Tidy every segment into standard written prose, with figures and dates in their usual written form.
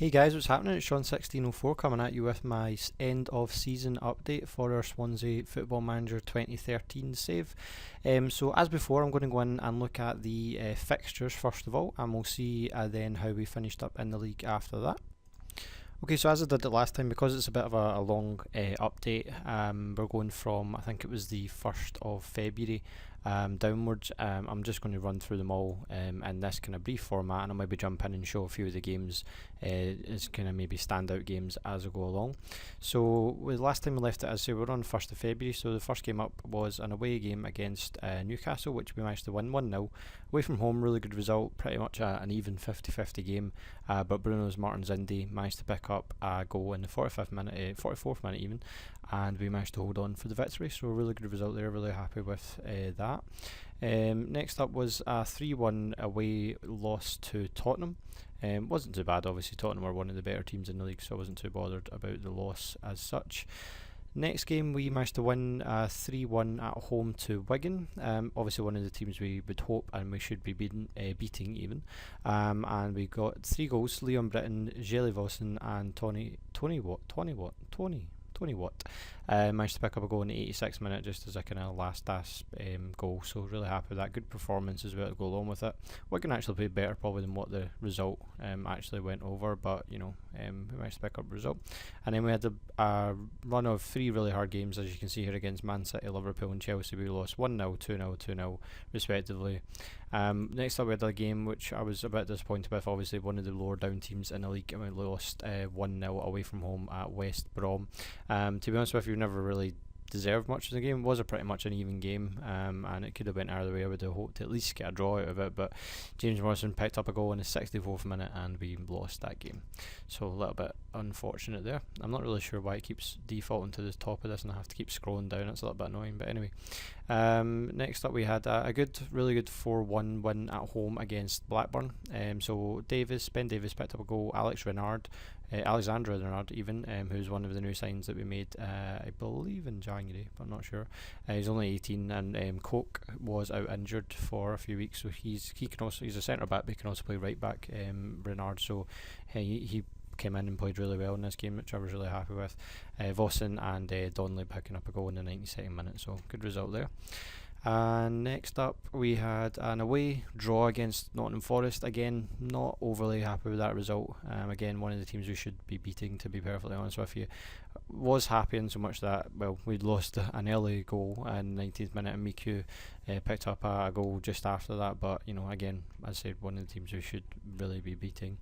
Hey guys, what's happening? It's Sean1604 coming at you with my end of season update for our Swansea Football Manager 2013 save. So as before, I'm going to go in and look at the fixtures first of all, and we'll see then how we finished up in the league after that. Okay, so as I did it last time, because it's a bit of a long update, we're going from, I think it was the 1st of February downwards. I'm just going to run through them all in this kind of brief format, and I'll maybe jump in and show a few of the games as kind of maybe standout games as I go along. So last time we left it, as I say, we're on 1st of February, so the first game up was an away game against Newcastle, which we managed to win 1-0. Away from home, really good result, pretty much an even 50-50 game, but Bruno's Martin's Indy managed to pick up a goal in the 45th minute, 44th minute even, and we managed to hold on for the victory, so a really good result there, really happy with that. Next up was a 3-1 away loss to Tottenham. Wasn't too bad, obviously Tottenham were one of the better teams in the league, so I wasn't too bothered about the loss as such. Next game we managed to win 3-1 at home to Wigan, obviously one of the teams we would hope and we should be beating even, and we got 3 goals, Leon Britton, Jelly Vossen and Tony Watt managed to pick up a goal in the 86th minute just as a kind of last gasp goal, so really happy with that. Good performance as well to go along with it. Wigan actually played better probably than what the result actually went over, but you know, we managed to pick up a result. And then we had a run of 3 really hard games, as you can see here, against Man City, Liverpool and Chelsea. We lost 1-0, 2-0, 2-0 respectively. Next up we had a game which I was a bit disappointed with, obviously one of the lower down teams in the league, and we lost 1-0 away from home at West Brom. To be honest with you, never really deserved much of the game. It was a pretty much an even game, and it could have went either way. I would have hoped to at least get a draw out of it, but James Morrison picked up a goal in the 64th minute and we lost that game, so a little bit unfortunate there. I'm not really sure why it keeps defaulting to the top of this and I have to keep scrolling down. It's a little bit annoying, but anyway. Next up we had a really good 4-1 win at home against Blackburn. So Ben Davis picked up a goal, Alexandra Renard even, who's one of the new signs that we made, I believe in January, but I'm not sure. He's only 18, and Coke was out injured for a few weeks, so he's a centre back, but he can also play right back, Renard. So he came in and played really well in this game, which I was really happy with. Vossen and Donnelly picking up a goal in the 92nd minute, so good result there. And next up we had an away draw against Nottingham Forest. Again, not overly happy with that result. Again, one of the teams we should be beating, to be perfectly honest with you. Was happy in so much that, well, we'd lost an early goal in the 19th minute and Miku picked up a goal just after that, but you know, again, as I said, one of the teams we should really be beating.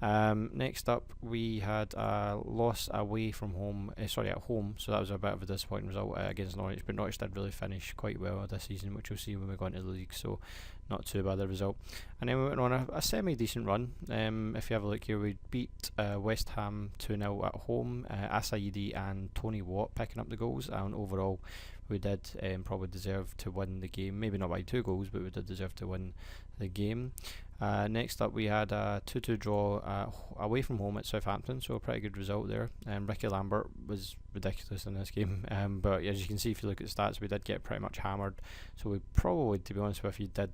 Next up we had a loss away from home, at home, so that was a bit of a disappointing result against Norwich, but Norwich did really finish quite well this season, which we'll see when we go into the league, so not too bad a result. And then we went on a semi-decent run. If you have a look here, we beat West Ham 2-0 at home, Asaidi and Tony Watt picking up the goals, and overall we did probably deserve to win the game, maybe not by 2 goals, but we did deserve to win the game. Next up we had a 2-2 draw away from home at Southampton, so a pretty good result there. Ricky Lambert was ridiculous in this game, but as you can see if you look at the stats, we did get pretty much hammered, so we probably, to be honest with you, did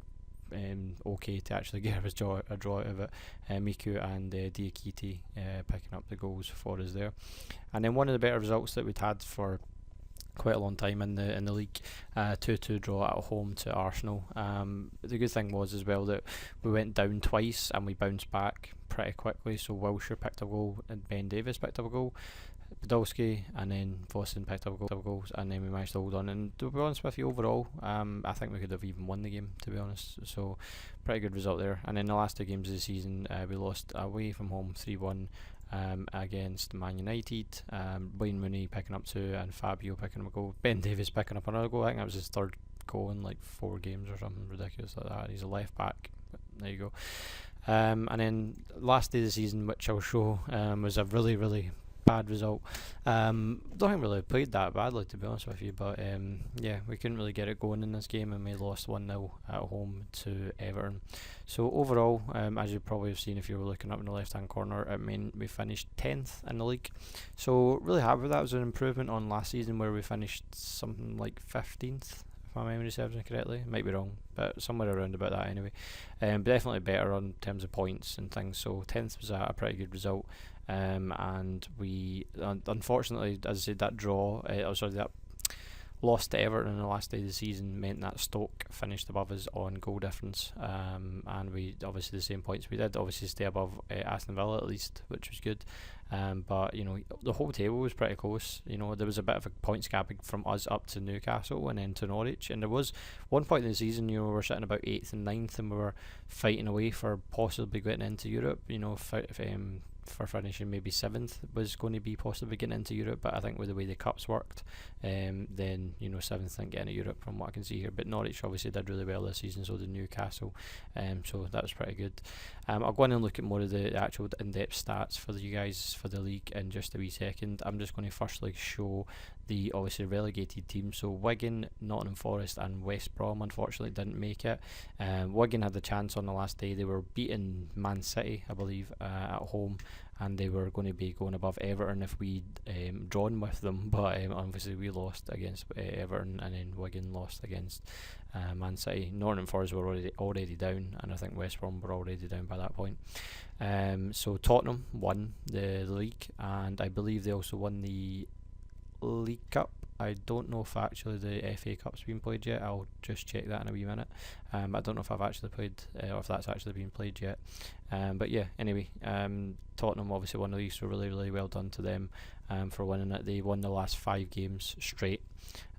okay to actually get a draw out of it. Miku and Diakite picking up the goals for us there. And then one of the better results that we'd had for quite a long time in the league, 2-2 draw at home to Arsenal. The good thing was as well that we went down twice and we bounced back pretty quickly, so Wilshere picked up a goal and Ben Davis picked up a goal, Podolski and then Vossen picked up goals, and then we managed to hold on. And to be honest with you, overall, I think we could have even won the game, to be honest. So pretty good result there. And then the last 2 games of the season, we lost away from home 3-1 against Man United. Wayne Mooney picking up 2 and Fabio picking up a goal. Ben Davis picking up another goal. I think that was his 3rd goal in like 4 games or something ridiculous like that. He's a left back. But there you go. And then last day of the season, which I'll show, was a really bad result. Don't think we really played that badly, to be honest with you, but yeah, we couldn't really get it going in this game and we lost 1-0 at home to Everton. So overall, as you probably have seen if you were looking up in the left hand corner, it meant we finished 10th in the league, so really happy with that. It was an improvement on last season where we finished something like 15th, if my memory serves me correctly. Might be wrong, but somewhere around about that anyway. But definitely better on terms of points and things. So 10th was a pretty good result. And we unfortunately, as I said, that draw, that loss to Everton on the last day of the season meant that Stoke finished above us on goal difference, and we obviously the same points. We did obviously stay above Aston Villa at least, which was good. But the whole table was pretty close. There was a bit of a points gap from us up to Newcastle and then to Norwich, and there was one point in the season we were sitting about 8th and 9th, and we were fighting away for possibly getting into Europe. For finishing maybe 7th was going to be possibly getting into Europe, but I think with the way the cups worked, then 7th didn't get into Europe from what I can see here. But Norwich obviously did really well this season, so did Newcastle, so that was pretty good. I'll go in and look at more of the actual in-depth stats for you guys for the league in just a wee second. I'm just going to firstly show the obviously relegated teams. So Wigan, Nottingham Forest and West Brom unfortunately didn't make it. Wigan had the chance on the last day. They were beating Man City, I believe, at home, and they were going to be going above Everton if we'd drawn with them, but obviously we lost against Everton, and then Wigan lost against Man City. Nottingham Forest were already down, and I think West Brom were already down by that point. So Tottenham won the league, and I believe they also won the League Cup. I don't know if actually the FA Cup's been played yet. I'll just check that in a wee minute. I don't know if I've actually played or if that's actually been played yet. But yeah, anyway, Tottenham obviously won the league, so really, really well done to them for winning it. They won the last 5 games straight.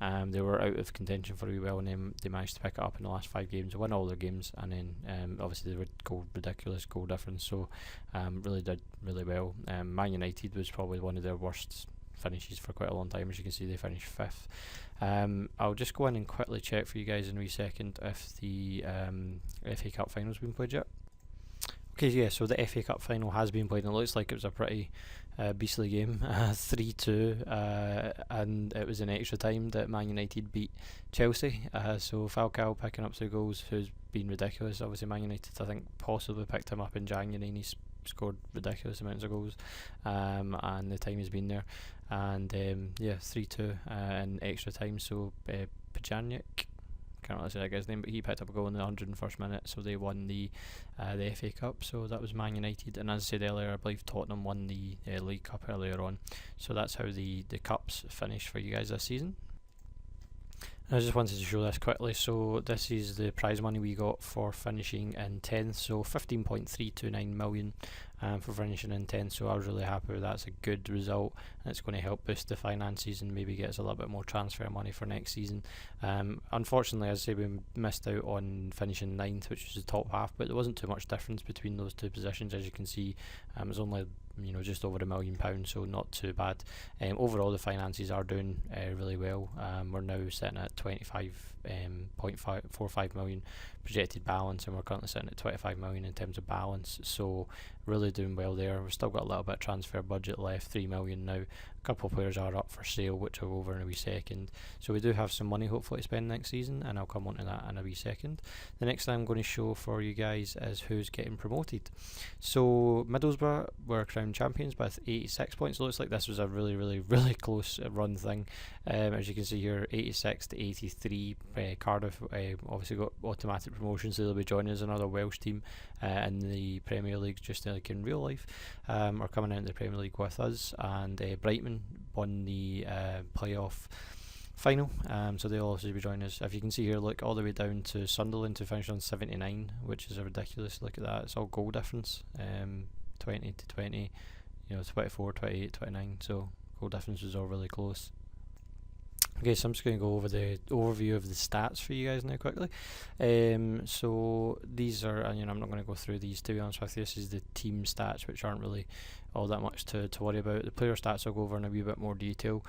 They were out of contention for a wee while, and then they managed to pick it up in the last 5 games, win all their games, and then obviously they were ridiculous goal difference, so really did really well. Man United was probably one of their worst finishes for quite a long time. As you can see, they finished 5th. I'll just go in and quickly check for you guys in a wee second if the FA Cup final's been played yet. Okay, yeah, so the FA Cup final has been played, and it looks like it was a pretty beastly game, 3-2, and it was in extra time that Man United beat Chelsea. So Falcao picking up 2 goals, who's been ridiculous. Obviously Man United, I think, possibly picked him up in January, and he's scored ridiculous amounts of goals, and the time he's been there. And 3-2 in extra time. So Pjanic, can't really say that guy's name, but he picked up a goal in the 101st minute, so they won the FA Cup. So that was Man United, and as I said earlier, I believe Tottenham won the League Cup earlier on. So that's how the cups finished for you guys this season. I just wanted to show this quickly. So this is the prize money we got for finishing in 10th, so 15.329 million for finishing in 10th, so I was really happy with that. It's a good result, and it's going to help boost the finances and maybe get us a little bit more transfer money for next season. Unfortunately, as I say, we missed out on finishing 9th, which was the top half, but there wasn't too much difference between those two positions. As you can see, it was only just over £1 million, so not too bad. Overall, the finances are doing really well. We're now sitting at 25.45 million projected balance, and we're currently sitting at 25 million in terms of balance, so really doing well there. We've still got a little bit of transfer budget left, 3 million now. A couple of players are up for sale, which I'll go over in a wee second, so we do have some money hopefully to spend next season, and I'll come on to that in a wee second. The next thing I'm going to show for you guys is who's getting promoted. So Middlesbrough were crowned champions with 86 points. It looks like this was a really, really, really close run thing. As you can see here, 86 to 83. Cardiff obviously got automatic promotion, so they'll be joining us, another Welsh team in the Premier League, just like in real life, are coming out in the Premier League with us. And Brighton won the playoff final, so they'll also be joining us. If you can see here, look all the way down to Sunderland to finish on 79, which is a ridiculous look at that. It's all goal difference, 20 to 20, 24, 28, 29, so goal difference was all really close. Okay, so I'm just going to go over the overview of the stats for you guys now quickly. So these are, I'm not going to go through these, to be honest with you. This is the team stats, which aren't really all that much to worry about. The player stats I'll go over in a wee bit more detail.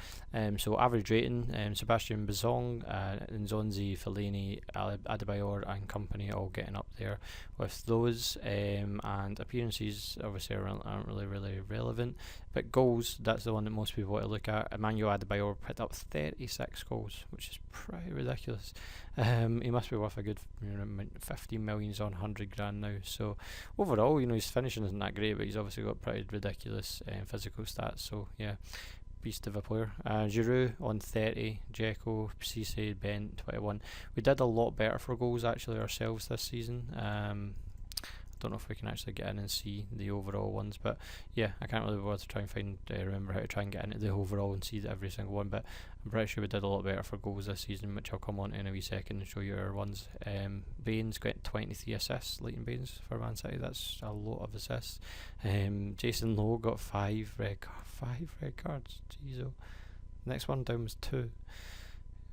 So average rating, Sebastian Bazong, Nzonzi, Fellaini, Adebayor and company all getting up there with those. And appearances obviously aren't really relevant. But goals, that's the one that most people want to look at. Emmanuel Adebayor picked up 36 goals, which is pretty ridiculous. He must be worth a good 15 million on 100 grand now. So overall, his finishing isn't that great, but he's obviously got pretty ridiculous physical stats. So yeah, beast of a player. Giroud on 30, Dzeko, Cisse, Bent 21. We did a lot better for goals actually ourselves this season. Don't know if we can actually get in and see the overall ones, but yeah, I can't really bother to try and remember how to try and get into the overall and see every single one, but I'm pretty sure we did a lot better for goals this season, which I'll come on to in a wee second and show you our ones. Baines got 23 assists, Leighton Baines for Man City, that's a lot of assists. Jason Lowe got 5 red cards, jeez, oh. Next one down was 2.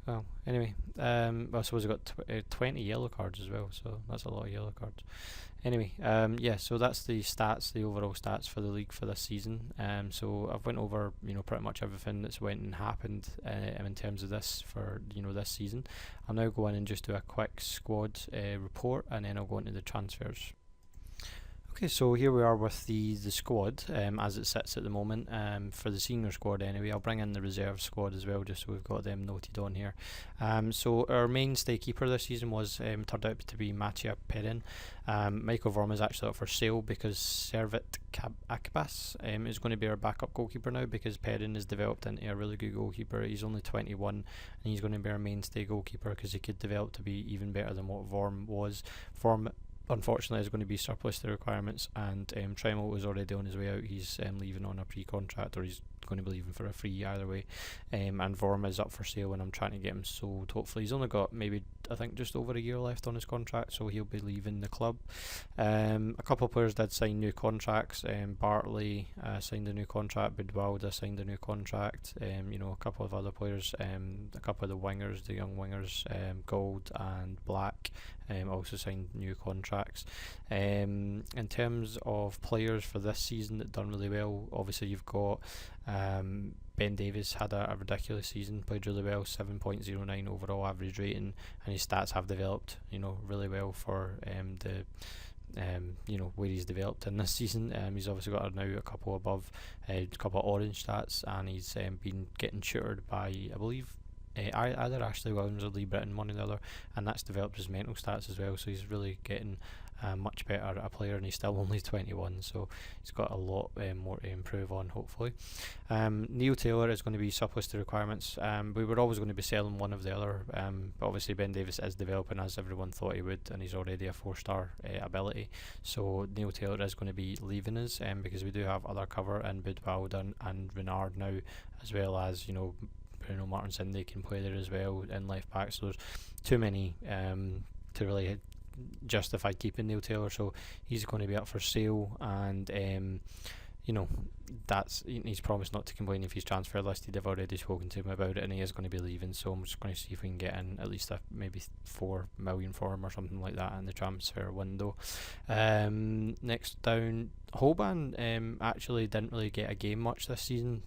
Well, anyway, I suppose I got 20 yellow cards as well, so that's a lot of yellow cards. Anyway, yeah, so that's the stats, the overall stats for the league for this season. So I've went over, pretty much everything that's went and happened in terms of this for, this season. I'll now go in and just do a quick squad report, and then I'll go into the transfers. Okay, so here we are with the squad as it sits at the moment, for the senior squad anyway. I'll bring in the reserve squad as well, just so we've got them noted on here. So our mainstay keeper this season was turned out to be Mattia Perin. Michael Vorm is actually up for sale because Servet Akbas is going to be our backup goalkeeper now, because Perin has developed into a really good goalkeeper. He's only 21 and he's going to be our mainstay goalkeeper because he could develop to be even better than what Vorm was. Vorm, unfortunately, is going to be surplus to requirements, and Tremel is already on his way out. He's leaving on a pre-contract, or he's going to be leaving for a free either way. And Vorm is up for sale, and I'm trying to get him sold. Hopefully, he's only got maybe, I think, just over a year left on his contract, so he'll be leaving the club. A couple of players did sign new contracts. Bartley signed a new contract. Budwalda signed a new contract. A couple of other players, a couple of the wingers, the young wingers, Gold and Black, also signed new contracts. In terms of players for this season that done really well, obviously you've got Ben Davies had a ridiculous season, played really well, 7.09 overall average rating, and his stats have developed, really well for where he's developed in this season. He's obviously got now a couple above, a couple of orange stats, and he's been getting tutored by, I believe, either Ashley Williams or Lee Britton, one or the other, and that's developed his mental stats as well, so he's really getting much better at a player, and he's still only 21, so he's got a lot more to improve on, hopefully. Neil Taylor is going to be surplus to requirements. We were always going to be selling one of the other, but obviously Ben Davies is developing as everyone thought he would, and he's already a 4-star ability, so Neil Taylor is going to be leaving us, because we do have other cover in Budwalda and Renard now, as well as, Bruno Martins Indy can play there as well in left back, so there's too many to really justify keeping Neil Taylor, so he's going to be up for sale, and he's promised not to complain if he's transfer listed. I've already spoken to him about it, and he is going to be leaving, so I'm just going to see if we can get in at least maybe 4 million for him or something like that in the transfer window. Next down, Holban actually didn't really get a game much this season,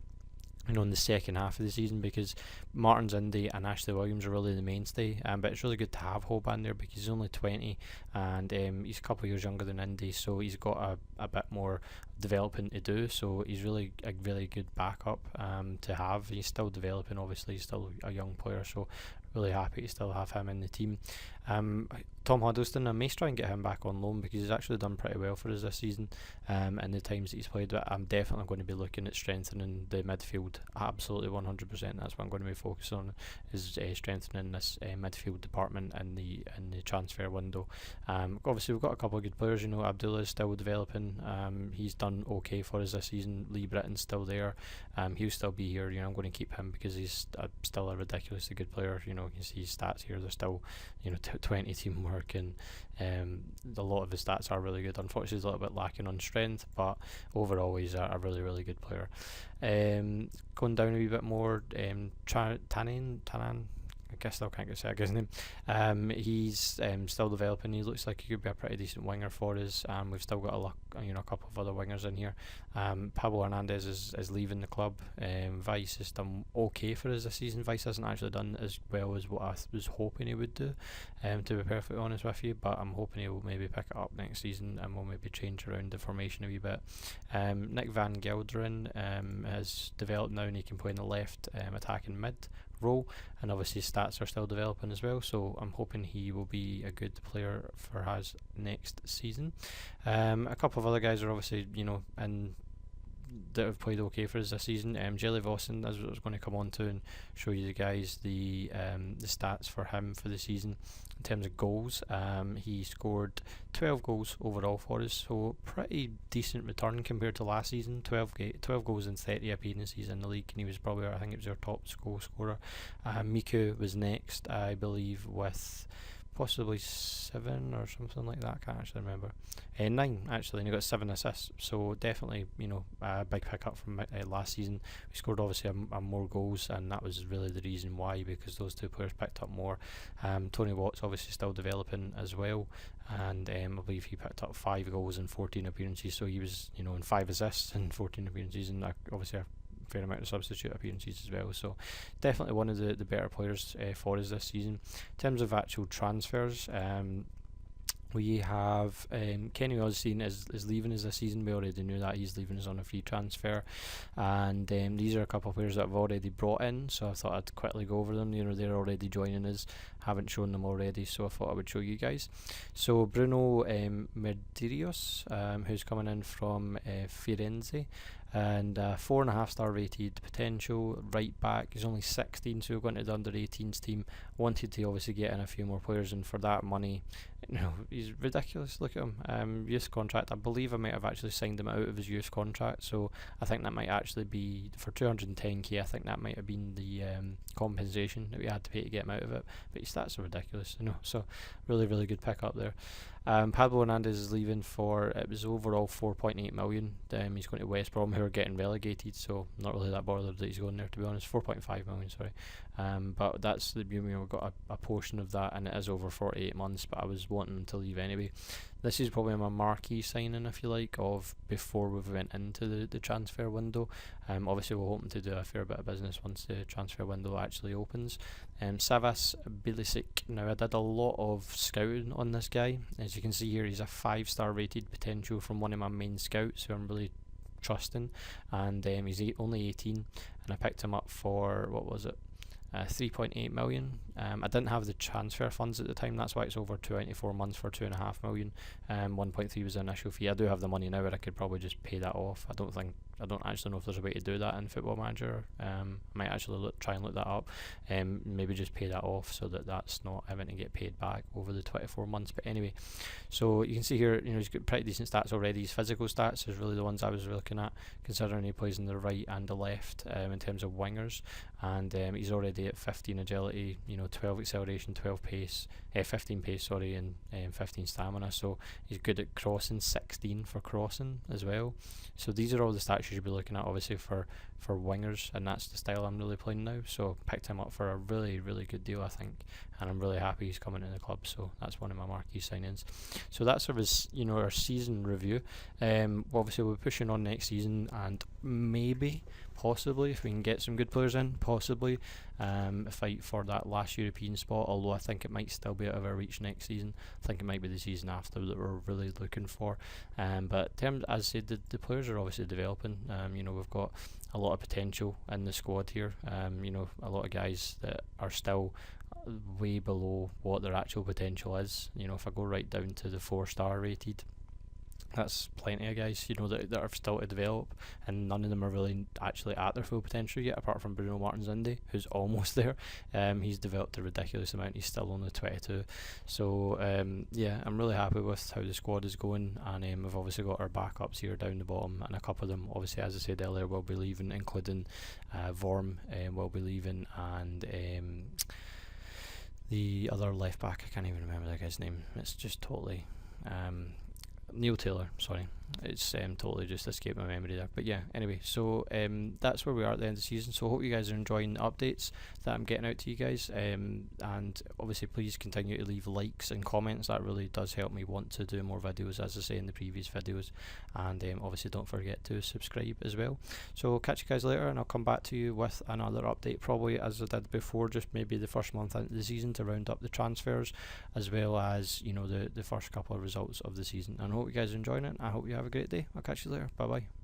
in the second half of the season, because Martins Indy and Ashley Williams are really the mainstay, but it's really good to have Holban there because he's only 20, and he's a couple of years younger than Indy, so he's got a bit more developing to do, so he's really a really good backup to have. He's still developing, obviously, he's still a young player, so really happy to still have him in the team. Tom Huddleston, I may try and get him back on loan because he's actually done pretty well for us this season in the times that he's played, but I'm definitely going to be looking at strengthening the midfield, absolutely 100%. That's what I'm going to be focused on, is strengthening this midfield department in the transfer window. Obviously we've got a couple of good players, Abdullah is still developing, he's done okay for us this season. Lee Britton's still there, he'll still be here, I'm going to keep him because he's still a ridiculously good player. You can see his stats here, they're still 20 teamwork, and a lot of his stats are really good. Unfortunately he's a little bit lacking on strength, but overall he's a really, really good player. Going down a wee bit more, Tanan, I guess I can't say his name. He's still developing. He looks like he could be a pretty decent winger for us. We've still got a couple of other wingers in here. Pablo Hernandez is leaving the club. Vice has done okay for us this season. Vice hasn't actually done as well as what I was hoping he would do, to be perfectly honest with you, but I'm hoping he'll maybe pick it up next season and we'll maybe change around the formation a wee bit. Nick Van Gelderen has developed now, and he can play in the left attacking mid role, and obviously his stats are still developing as well, so I'm hoping he will be a good player for us next season. A couple of other guys are obviously in that have played okay for us this season. Jelly Vossen, as I was going to come on to and show you guys the stats for him for the season. In terms of goals, he scored 12 goals overall for us, so pretty decent return compared to last season. 12 goals in 30 appearances in the league, and he was probably, I think it was our top goal scorer. Miku was next, I believe, with possibly 7 or something like that. I can't actually remember. 9 actually, and he got 7 assists. So definitely, a big pickup from last season. We scored obviously a more goals, and that was really the reason why, because those two players picked up more. Tony Watt's obviously still developing as well, and I believe he picked up 5 goals in 14 appearances. So he was, and 5 assists in 14 appearances, and obviously a fair amount of substitute appearances as well. So definitely one of the better players for us this season. In terms of actual transfers, we have Kenny Osteen is leaving us this season. We already knew that he's leaving us on a free transfer, and these are a couple of players that I've already brought in, so I thought I'd quickly go over them. They're already joining us, haven't shown them already, so I thought I would show you guys. So Bruno Medeiros, who's coming in from Firenze, and 4.5 star rated potential right back. He's only 16, so we're going to the under 18s team. Wanted to obviously get in a few more players, and for that money, he's ridiculous. Look at him. Youth contract, I believe I might have actually signed him out of his youth contract, so I think that might actually be for 210k. I think that might have been the compensation that we had to pay to get him out of it, but his stats are ridiculous, so really good pick up there. Pablo Hernandez is leaving for, it was overall 4.8 million. He's going to West Brom, who are getting relegated, so not really that bothered that he's going there, to be honest. 4.5 million, sorry. But that's we've got a portion of that, and it is over 48 months, but I was wanting him to leave anyway. This is probably my marquee signing, if you like, of before we went into the transfer window. Obviously we're hoping to do a fair bit of business once the transfer window actually opens. Savas Bilicic. Now, I did a lot of scouting on this guy. As you can see here, he's a 5-star rated potential from one of my main scouts, who I'm really trusting, and he's only 18, and I picked him up for, what was it, 3.8 million. I didn't have the transfer funds at the time, that's why it's over 24 months for 2.5 million. 1.3 was the initial fee. I do have the money now, but I could probably just pay that off. I don't actually know if there's a way to do that in Football Manager. I might actually try and look that up, maybe just pay that off so that that's not having to get paid back over the 24 months. But anyway, so you can see here, he's got pretty decent stats already. His physical stats is really the ones I was looking at, considering he plays in the right and the left in terms of wingers, and he's already at 15 agility, 12 acceleration, 12 pace, 15 pace, sorry, and 15 stamina. So he's good at crossing, 16 for crossing as well. So these are all the stats you should be looking at, obviously, for wingers, and that's the style I'm really playing now. So picked him up for a really good deal, I think, and I'm really happy he's coming to the club. So that's one of my marquee signings. So that's our season review. Obviously we're pushing on next season, and maybe, possibly, if we can get some good players in, possibly fight for that last European spot, although I think it might still be out of our reach next season. I think it might be the season after that we're really looking for. But as I said, the players are obviously developing. We've got a lot of potential in the squad here. A lot of guys that are still way below what their actual potential is. If I go right down to the 4-star rated, that's plenty of guys, that are still to develop, and none of them are really actually at their full potential yet, apart from Bruno Martins-Indi, who's almost there. He's developed a ridiculous amount. He's still only 22. So I'm really happy with how the squad is going, and we've obviously got our backups here down the bottom, and a couple of them, obviously, as I said earlier, will be leaving, including Vorm will be leaving, and the other left back, I can't even remember that guy's name. It's just totally Neil Taylor, sorry, it's totally just escaped my memory there. But yeah, anyway, so that's where we are at the end of the season. So I hope you guys are enjoying the updates that I'm getting out to you guys, and obviously please continue to leave likes and comments. That really does help me want to do more videos, as I say in the previous videos, and obviously don't forget to subscribe as well. So I'll catch you guys later, and I'll come back to you with another update, probably as I did before, just maybe the first month into the season, to round up the transfers, as well as the first couple of results of the season. And I hope you guys are enjoying it. I hope you have a great day. I'll catch you later. Bye bye.